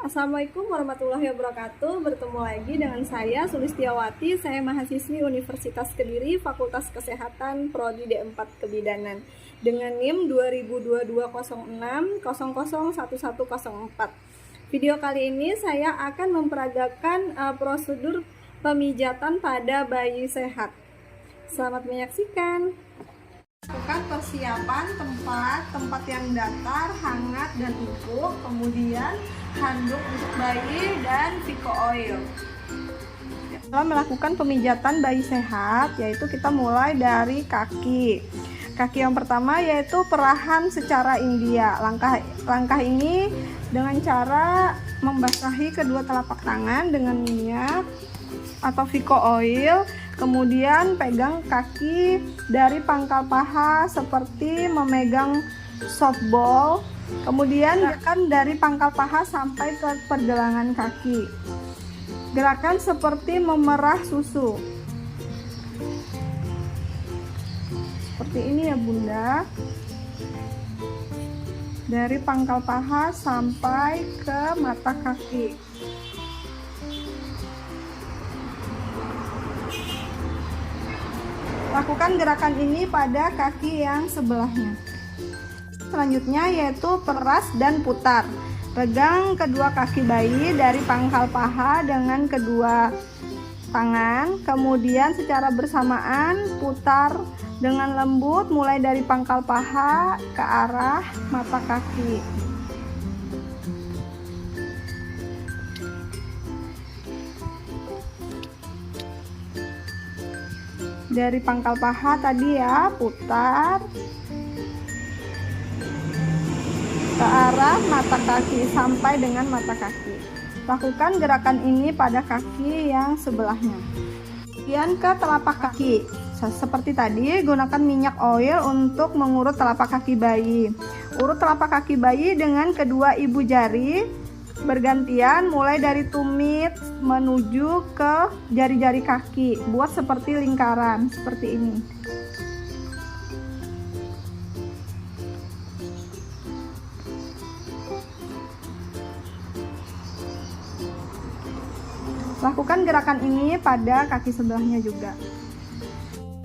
Assalamualaikum warahmatullahi wabarakatuh. Bertemu lagi dengan saya Sulistiawati. Saya mahasiswi Universitas Kediri, Fakultas Kesehatan Prodi D4 Kebidanan dengan NIM 202206001104. Video kali ini saya akan memperagakan prosedur pemijatan pada bayi sehat. Selamat menyaksikan. Lakukan persiapan tempat yang datar, hangat, dan empuk. Kemudian handuk untuk bayi dan Vico oil. Setelah melakukan pemijatan bayi sehat, yaitu kita mulai dari kaki. Kaki yang pertama yaitu perahan secara India. Langkah ini dengan cara membasahi kedua telapak tangan dengan minyak atau Vico oil. Kemudian pegang kaki dari pangkal paha seperti memegang softball. Kemudian gerakan dari pangkal paha sampai ke pergelangan kaki. Gerakan seperti memerah susu. Seperti ini ya Bunda. Dari pangkal paha sampai ke mata kaki. Lakukan gerakan ini pada kaki yang sebelahnya. Selanjutnya yaitu peras dan putar. Pegang kedua kaki bayi dari pangkal paha dengan kedua tangan. Kemudian secara bersamaan putar dengan lembut mulai dari pangkal paha ke arah mata kaki. Dari pangkal paha tadi ya, putar ke arah mata kaki sampai dengan mata kaki. Lakukan gerakan ini pada kaki yang sebelahnya. Kemudian ke telapak kaki. Seperti tadi, gunakan minyak oil untuk mengurut telapak kaki bayi. Urut telapak kaki bayi dengan kedua ibu jari bergantian mulai dari tumit menuju ke jari-jari kaki. Buat seperti lingkaran seperti ini. Lakukan gerakan ini pada kaki sebelahnya juga.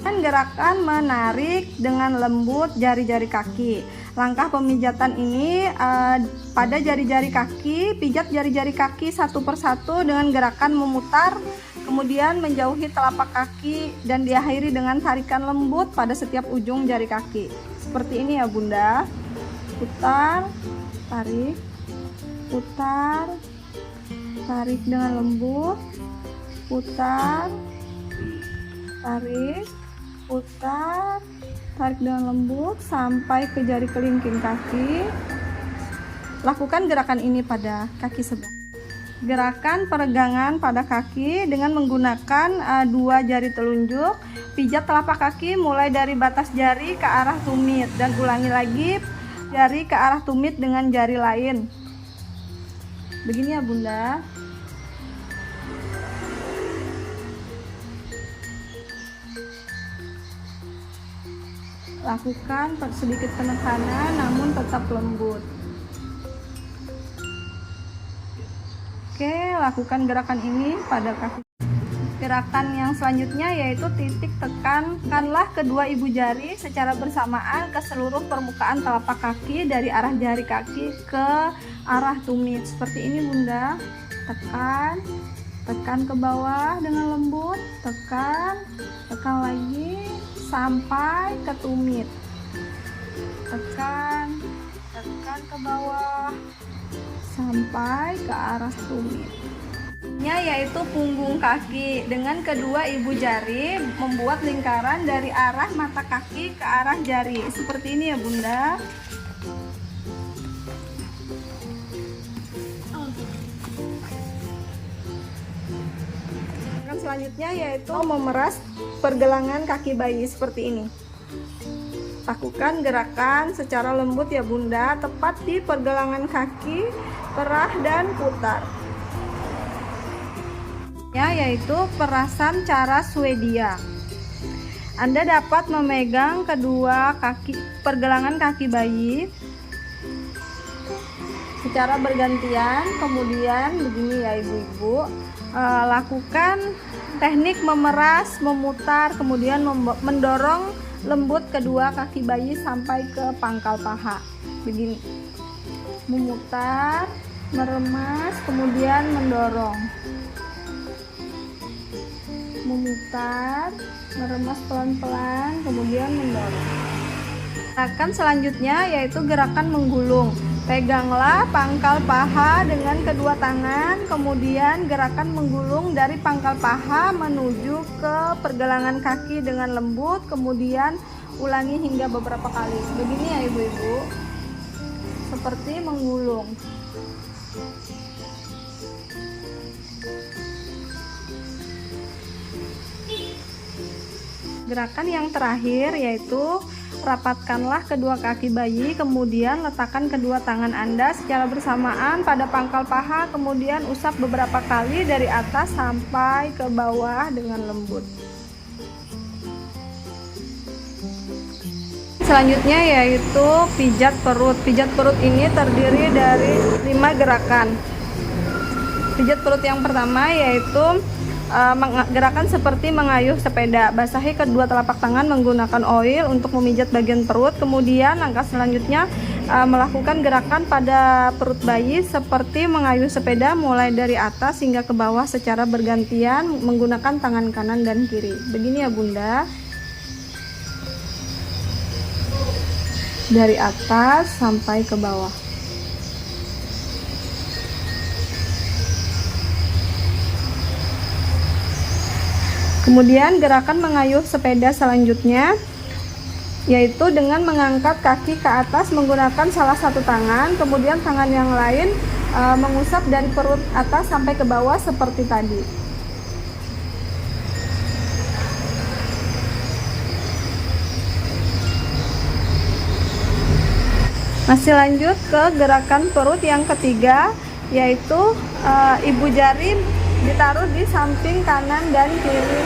Dan gerakan menarik dengan lembut jari-jari kaki. Langkah pemijatan ini pada jari-jari kaki, pijat jari-jari kaki satu persatu dengan gerakan memutar, kemudian menjauhi telapak kaki dan diakhiri dengan tarikan lembut pada setiap ujung jari kaki. Seperti ini ya Bunda. Putar, tarik, putar, tarik dengan lembut, putar, tarik, putar, tarik dengan lembut sampai ke jari kelingking kaki. Lakukan gerakan ini pada kaki sebelah. Gerakan peregangan pada kaki dengan menggunakan dua jari telunjuk. Pijat telapak kaki mulai dari batas jari ke arah tumit dan ulangi lagi jari ke arah tumit dengan jari lain. Begini ya Bunda. Lakukan sedikit penekanan namun tetap lembut. Oke, lakukan gerakan ini pada kaki. Gerakan yang selanjutnya yaitu titik tekankanlah kedua ibu jari secara bersamaan ke seluruh permukaan telapak kaki dari arah jari kaki ke arah tumit. Seperti ini Bunda. Tekan, tekan ke bawah dengan lembut, tekan, tekan lagi sampai ke tumit. Tekan, tekan ke bawah sampai ke arah tumit. Yaitu punggung kaki dengan kedua ibu jari membuat lingkaran dari arah mata kaki ke arah jari. Seperti ini ya Bunda. Selanjutnya yaitu memeras pergelangan kaki bayi seperti ini. Lakukan gerakan secara lembut ya Bunda, tepat di pergelangan kaki, perah dan putar. Yaitu perasan cara Swedia. Anda dapat memegang kedua pergelangan kaki bayi secara bergantian. Kemudian begini ya ibu-ibu, lakukan teknik memeras, memutar, kemudian mendorong lembut kedua kaki bayi sampai ke pangkal paha. Begini, memutar, meremas, kemudian mendorong, memutar, meremas pelan-pelan, kemudian mendorong. Gerakan selanjutnya yaitu gerakan menggulung. Peganglah pangkal paha dengan kedua tangan, kemudian gerakan menggulung dari pangkal paha menuju ke pergelangan kaki dengan lembut, kemudian ulangi hingga beberapa kali. Begini ya ibu-ibu, seperti menggulung. Gerakan yang terakhir yaitu rapatkanlah kedua kaki bayi, kemudian letakkan kedua tangan Anda secara bersamaan pada pangkal paha, kemudian usap beberapa kali dari atas sampai ke bawah dengan lembut. Selanjutnya yaitu pijat perut. Pijat perut ini terdiri dari 5 gerakan. Pijat perut yang pertama yaitu gerakan seperti mengayuh sepeda. Basahi kedua telapak tangan menggunakan oil untuk memijat bagian perut. Kemudian langkah selanjutnya melakukan gerakan pada perut bayi seperti mengayuh sepeda mulai dari atas hingga ke bawah secara bergantian menggunakan tangan kanan dan kiri. Begini ya Bunda, dari atas sampai ke bawah. Kemudian gerakan mengayuh sepeda selanjutnya yaitu dengan mengangkat kaki ke atas menggunakan salah satu tangan, kemudian tangan yang lain mengusap dari perut atas sampai ke bawah seperti tadi. Masih lanjut ke gerakan perut yang ketiga yaitu ibu jari ditaruh di samping kanan dan kiri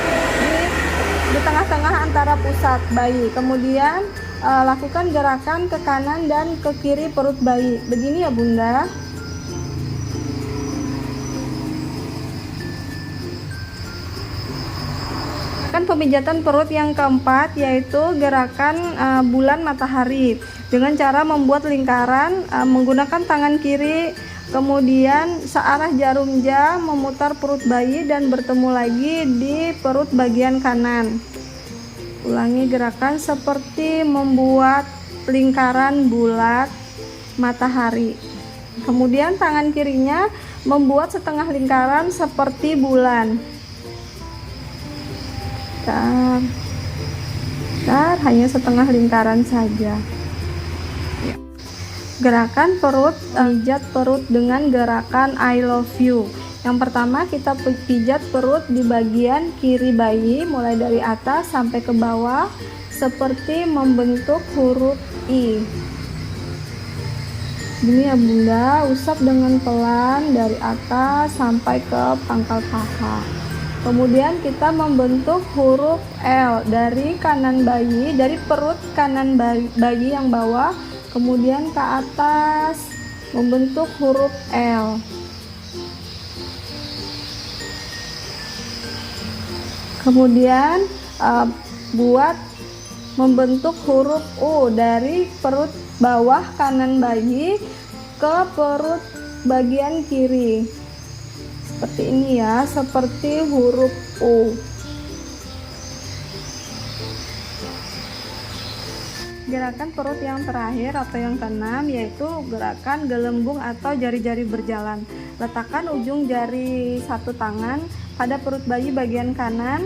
di tengah-tengah antara pusat bayi. Kemudian lakukan gerakan ke kanan dan ke kiri perut bayi. Begini ya Bunda. Gerakan pemijatan perut yang keempat yaitu gerakan bulan matahari dengan cara membuat lingkaran menggunakan tangan kiri, kemudian searah jarum jam memutar perut bayi dan bertemu lagi di perut bagian kanan. Ulangi gerakan seperti membuat lingkaran bulat matahari. Kemudian tangan kirinya membuat setengah lingkaran seperti bulan. Hanya setengah lingkaran saja. Gerakan perut, pijat perut dengan gerakan I love you. Yang pertama kita pijat perut di bagian kiri bayi mulai dari atas sampai ke bawah seperti membentuk huruf I. Gini ya Bunda, usap dengan pelan dari atas sampai ke pangkal paha. Kemudian kita membentuk huruf L dari kanan bayi, dari perut kanan bayi yang bawah, kemudian ke atas membentuk huruf L. Kemudian buat membentuk huruf U dari perut bawah kanan bayi ke perut bagian kiri. Seperti ini ya, seperti huruf U. Gerakan perut yang terakhir atau yang keenam yaitu gerakan gelembung atau jari-jari berjalan. Letakkan ujung jari satu tangan pada perut bayi bagian kanan,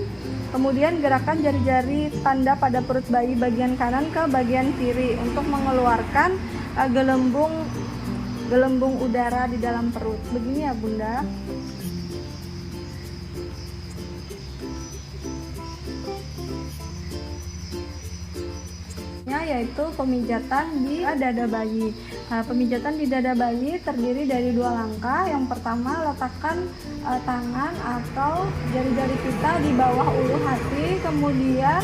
kemudian gerakan jari-jari tanda pada perut bayi bagian kanan ke bagian kiri untuk mengeluarkan gelembung udara di dalam perut. Begini ya Bunda. Yaitu pemijatan di dada bayi. Pemijatan di dada bayi terdiri dari 2 langkah. Yang pertama, letakkan tangan atau jari-jari kita di bawah ulu hati, kemudian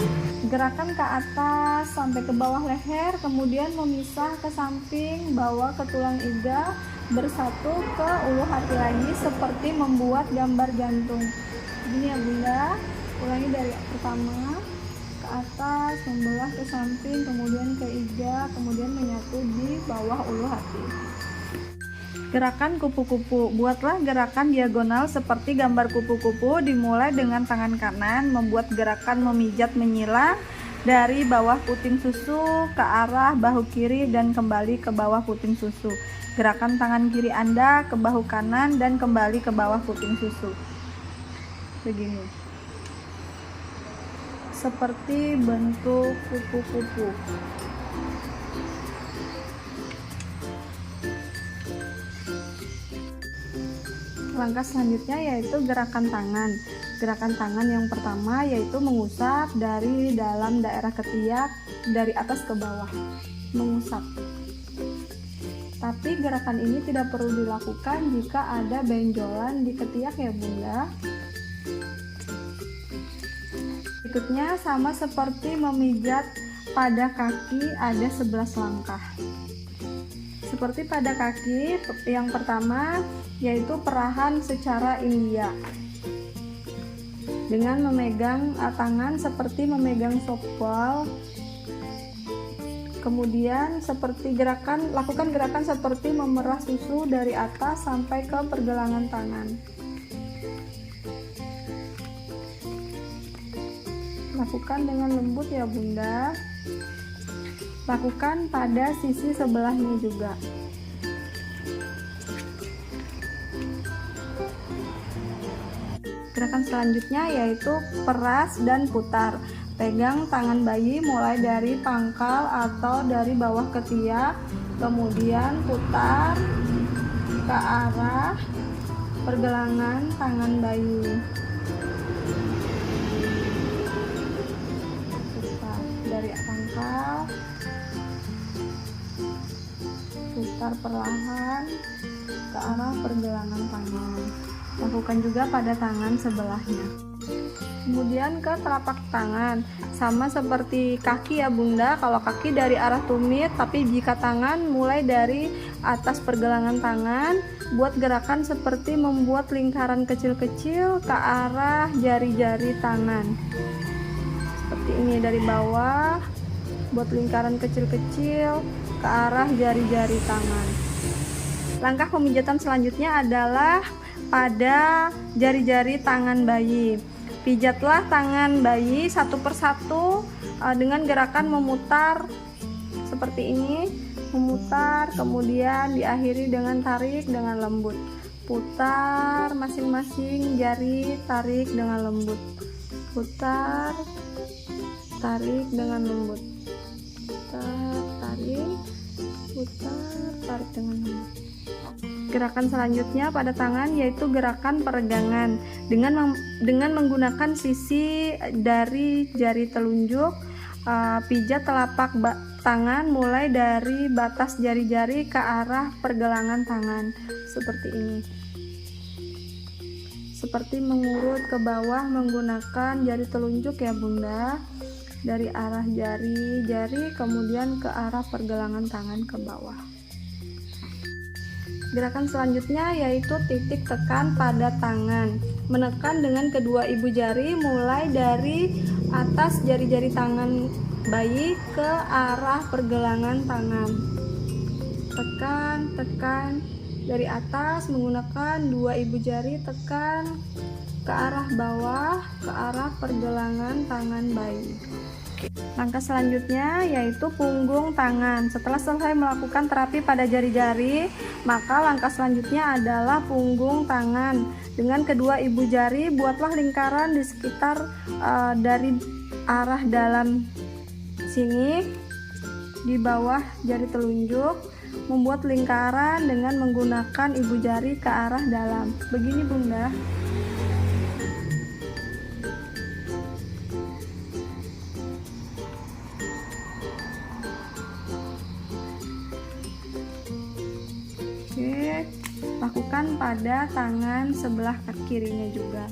gerakan ke atas sampai ke bawah leher, kemudian memisah ke samping, bawa ke tulang iga, bersatu ke ulu hati lagi seperti membuat gambar jantung. Gini ya Bunda, ulangi dari pertama ke atas, membelah ke samping, kemudian ke iga, kemudian menyatu di bawah ulu hati. Gerakan kupu-kupu. Buatlah gerakan diagonal seperti gambar kupu-kupu, dimulai dengan tangan kanan membuat gerakan memijat menyilang dari bawah puting susu ke arah bahu kiri dan kembali ke bawah puting susu. Gerakan tangan kiri Anda ke bahu kanan dan kembali ke bawah puting susu. Begini. Seperti bentuk kupu-kupu. Langkah selanjutnya yaitu gerakan tangan. Gerakan tangan yang pertama yaitu mengusap dari dalam daerah ketiak dari atas ke bawah. Mengusap. Tapi gerakan ini tidak perlu dilakukan jika ada benjolan di ketiak ya Bunda. Berikutnya sama seperti memijat pada kaki, ada 11 langkah. Seperti pada kaki, yang pertama yaitu perahan secara India dengan memegang tangan seperti memegang softball. Kemudian lakukan gerakan seperti memerah susu dari atas sampai ke pergelangan tangan. Lakukan dengan lembut ya Bunda. Lakukan pada sisi sebelahnya juga. Gerakan selanjutnya yaitu peras dan putar. Pegang tangan bayi mulai dari pangkal atau dari bawah ketiak, kemudian putar ke arah pergelangan tangan bayi. Putar dari pangkal, putar perlahan ke arah pergelangan tangan. Lakukan juga pada tangan sebelahnya. Kemudian ke telapak tangan, sama seperti kaki ya Bunda. Kalau kaki dari arah tumit, tapi jika tangan mulai dari atas pergelangan tangan, buat gerakan seperti membuat lingkaran kecil-kecil ke arah jari-jari tangan. Seperti ini dari bawah, buat lingkaran kecil-kecil ke arah jari-jari tangan. Langkah pemijatan selanjutnya adalah pada jari-jari tangan bayi. Pijatlah tangan bayi satu persatu dengan gerakan memutar seperti ini, memutar, kemudian diakhiri dengan tarik dengan lembut. Putar masing-masing jari, tarik dengan lembut. Putar, tarik dengan lembut. Putar, tarik, putar, tarik dengan lembut. Gerakan selanjutnya pada tangan yaitu gerakan peregangan dengan menggunakan sisi dari jari telunjuk. Pijat telapak tangan mulai dari batas jari-jari ke arah pergelangan tangan seperti ini. Seperti mengurut ke bawah menggunakan jari telunjuk ya Bunda, dari arah jari-jari kemudian ke arah pergelangan tangan ke bawah. Gerakan selanjutnya yaitu titik tekan pada tangan. Menekan dengan kedua ibu jari mulai dari atas jari-jari tangan bayi ke arah pergelangan tangan. Tekan dari atas menggunakan dua ibu jari, tekan ke arah bawah, ke arah pergelangan tangan bayi. Langkah selanjutnya yaitu punggung tangan. Setelah selesai melakukan terapi pada jari-jari, maka langkah selanjutnya adalah punggung tangan. Dengan kedua ibu jari buatlah lingkaran di sekitar dari arah dalam sini di bawah jari telunjuk, membuat lingkaran dengan menggunakan ibu jari ke arah dalam. Begini Bunda. Oke, lakukan pada tangan sebelah kirinya juga.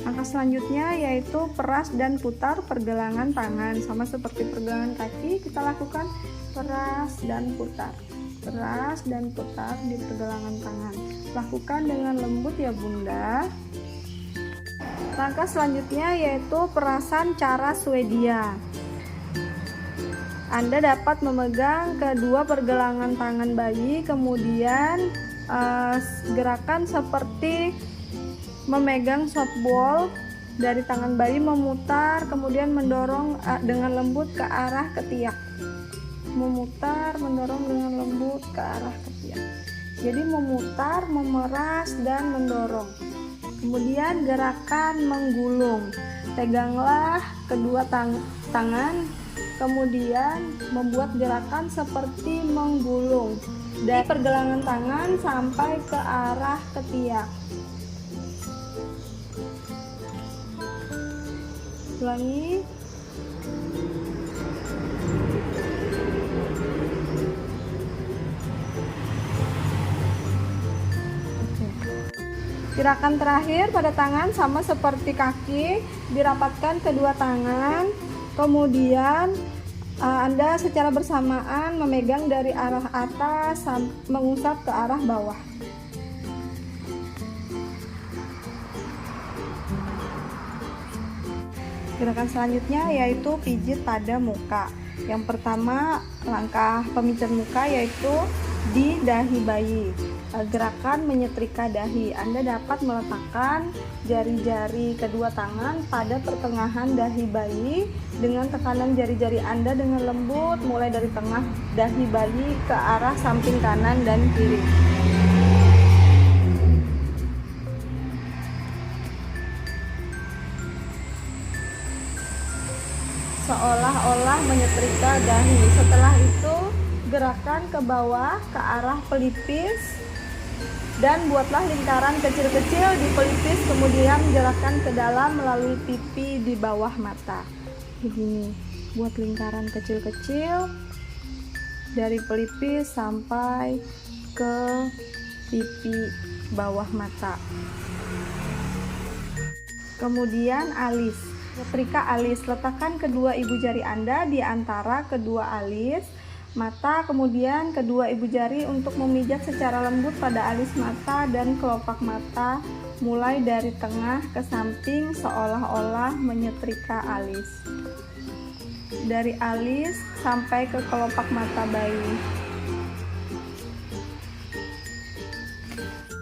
Langkah selanjutnya yaitu peras dan putar pergelangan tangan. Sama seperti pergelangan kaki, kita lakukan peras dan putar. Peras dan putar di pergelangan tangan. Lakukan dengan lembut ya Bunda. Langkah selanjutnya yaitu perasan cara Swedia. Anda dapat memegang kedua pergelangan tangan bayi, kemudian gerakan seperti memegang softball dari tangan bayi, memutar, kemudian mendorong dengan lembut ke arah ketiak. Memutar, mendorong dengan lembut ke arah ketiak. Jadi memutar, memeras, dan mendorong. Kemudian gerakan menggulung. Peganglah kedua tangan, kemudian membuat gerakan seperti menggulung dari pergelangan tangan sampai ke arah ketiak. Ulangi. Gerakan terakhir pada tangan sama seperti kaki, dirapatkan kedua tangan, kemudian Anda secara bersamaan memegang dari arah atas mengusap ke arah bawah. Gerakan selanjutnya yaitu pijit pada muka. Yang pertama, langkah pemijat muka yaitu di dahi bayi. Gerakan menyetrika dahi. Anda dapat meletakkan jari-jari kedua tangan pada pertengahan dahi bayi dengan tekanan jari-jari Anda dengan lembut mulai dari tengah dahi bayi ke arah samping kanan dan kiri. Seolah-olah menyetrika dahi. Setelah itu gerakan ke bawah ke arah pelipis dan buatlah lingkaran kecil-kecil di pelipis, kemudian gerakan ke dalam melalui pipi di bawah mata. Begini, buat lingkaran kecil-kecil dari pelipis sampai ke pipi bawah mata. Kemudian alis. Setrika alis, letakkan kedua ibu jari Anda di antara kedua alis mata, kemudian kedua ibu jari untuk memijat secara lembut pada alis mata dan kelopak mata mulai dari tengah ke samping seolah-olah menyetrika alis. Dari alis sampai ke kelopak mata bayi.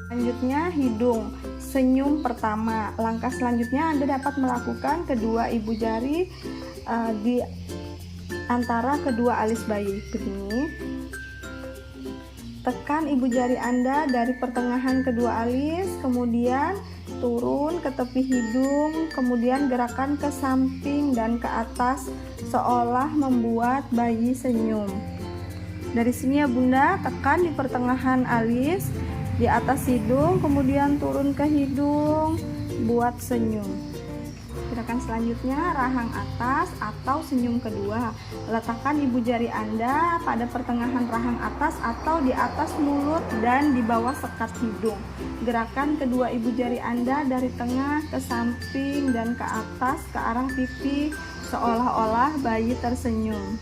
Selanjutnya hidung. Senyum pertama. Langkah selanjutnya Anda dapat melakukan kedua ibu jari di antara kedua alis bayi. Begini. Tekan ibu jari Anda dari pertengahan kedua alis, kemudian turun ke tepi hidung, kemudian gerakan ke samping dan ke atas seolah membuat bayi senyum. Dari sini ya Bunda, tekan di pertengahan alis, di atas hidung, kemudian turun ke hidung, buat senyum. Gerakan selanjutnya rahang atas atau senyum kedua. Letakkan ibu jari Anda pada pertengahan rahang atas atau di atas mulut dan di bawah sekat hidung. Gerakan kedua ibu jari Anda dari tengah ke samping dan ke atas ke arah pipi seolah-olah bayi tersenyum.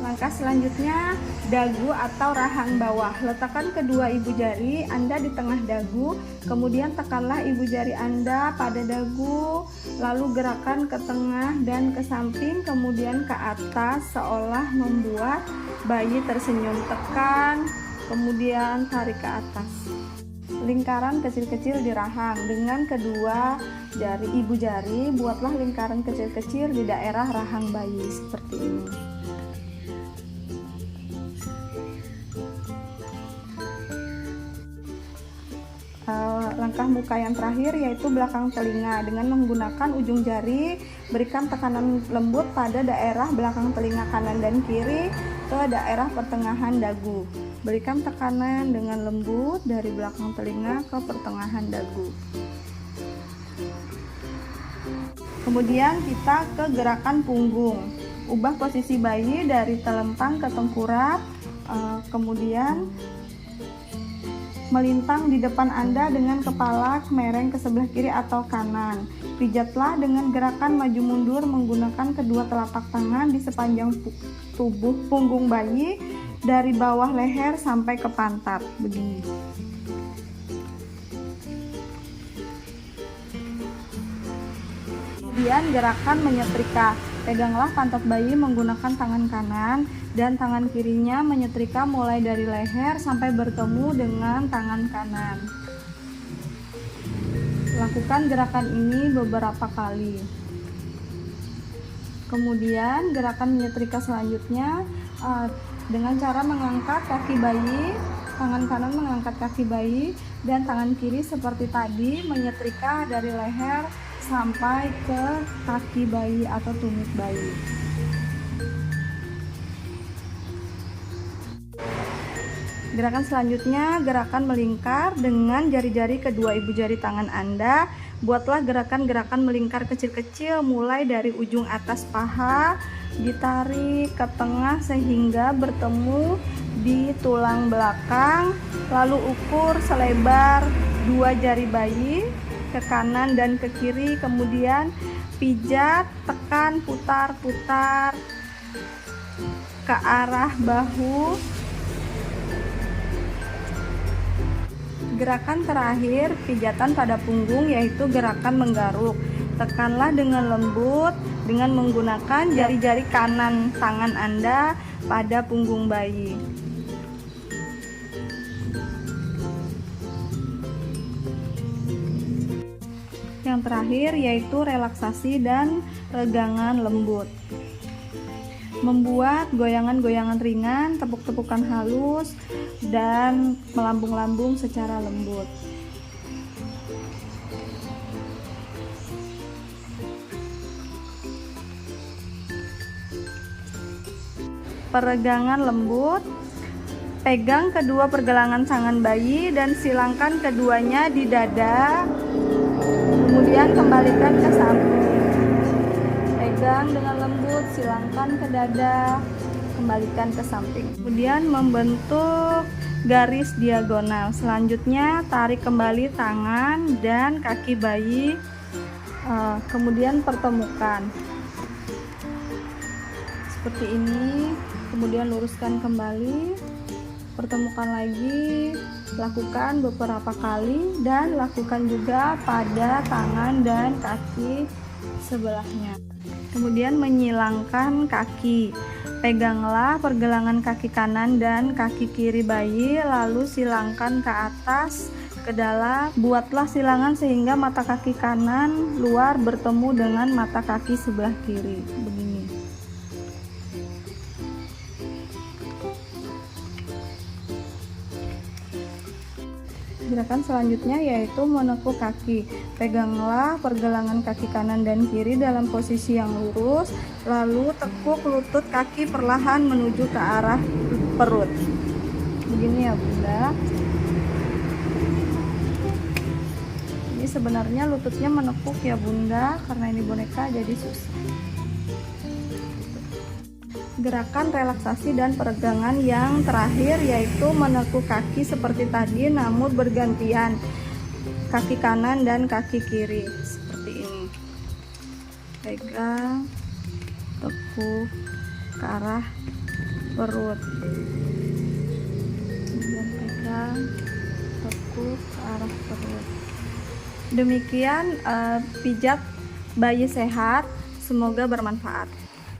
Langkah selanjutnya dagu atau rahang bawah. Letakkan kedua ibu jari Anda di tengah dagu, kemudian tekanlah ibu jari Anda pada dagu, lalu gerakan ke tengah dan ke samping, kemudian ke atas seolah membuat bayi tersenyum. Tekan, kemudian tarik ke atas. Lingkaran kecil-kecil di rahang. Dengan kedua jari ibu jari, buatlah lingkaran kecil-kecil di daerah rahang bayi seperti ini. Langkah muka yang terakhir yaitu belakang telinga. Dengan menggunakan ujung jari, berikan tekanan lembut pada daerah belakang telinga kanan dan kiri ke daerah pertengahan dagu. Berikan tekanan dengan lembut dari belakang telinga ke pertengahan dagu. Kemudian kita ke gerakan punggung. Ubah posisi bayi dari telentang ke tengkurap, kemudian melintang di depan Anda dengan kepala mereng ke sebelah kiri atau kanan. Pijatlah dengan gerakan maju mundur menggunakan kedua telapak tangan di sepanjang tubuh punggung bayi dari bawah leher sampai ke pantat. Begini. Kemudian gerakan menyetrika. Peganglah pantat bayi menggunakan tangan kanan dan tangan kirinya menyetrika mulai dari leher sampai bertemu dengan tangan kanan. Lakukan gerakan ini beberapa kali. Kemudian gerakan menyetrika selanjutnya dengan cara mengangkat kaki bayi, tangan kanan mengangkat kaki bayi dan tangan kiri seperti tadi menyetrika dari leher sampai ke kaki bayi atau tumit bayi. Gerakan selanjutnya, gerakan melingkar dengan jari-jari kedua ibu jari tangan Anda. Buatlah gerakan-gerakan melingkar kecil-kecil mulai dari ujung atas paha, ditarik ke tengah sehingga bertemu di tulang belakang, lalu ukur selebar dua jari bayi ke kanan dan ke kiri, kemudian pijat, tekan, putar-putar ke arah bahu. Gerakan terakhir, pijatan pada punggung, yaitu gerakan menggaruk. Tekanlah dengan lembut dengan menggunakan jari-jari kanan tangan Anda pada punggung bayi. Yang terakhir yaitu relaksasi dan regangan lembut. Membuat goyangan-goyangan ringan, tepuk-tepukan halus, dan melambung-lambung secara lembut. Peregangan lembut. Pegang kedua pergelangan tangan bayi dan silangkan keduanya di dada. Kemudian kembalikan ke samping. Pegang dengan lembut, silangkan ke dada, kembalikan ke samping. Kemudian membentuk garis diagonal. Selanjutnya tarik kembali tangan dan kaki bayi, kemudian pertemukan seperti ini. Kemudian luruskan kembali, pertemukan lagi, lakukan beberapa kali dan lakukan juga pada tangan dan kaki sebelahnya. Kemudian menyilangkan kaki. Peganglah pergelangan kaki kanan dan kaki kiri bayi, lalu silangkan ke atas, ke dalam. Buatlah silangan sehingga mata kaki kanan luar bertemu dengan mata kaki sebelah kiri. Begini. Gerakan selanjutnya yaitu menekuk kaki. Peganglah pergelangan kaki kanan dan kiri dalam posisi yang lurus, lalu tekuk lutut kaki perlahan menuju ke arah perut. Begini ya Bunda. Ini sebenarnya lututnya menekuk ya Bunda, karena ini boneka jadi susah. Gerakan relaksasi dan peregangan yang terakhir yaitu menekuk kaki seperti tadi, namun bergantian kaki kanan dan kaki kiri seperti ini. Pegang, tekuk ke arah perut, kemudian pegang, tekuk ke arah perut. Demikian pijat bayi sehat, semoga bermanfaat.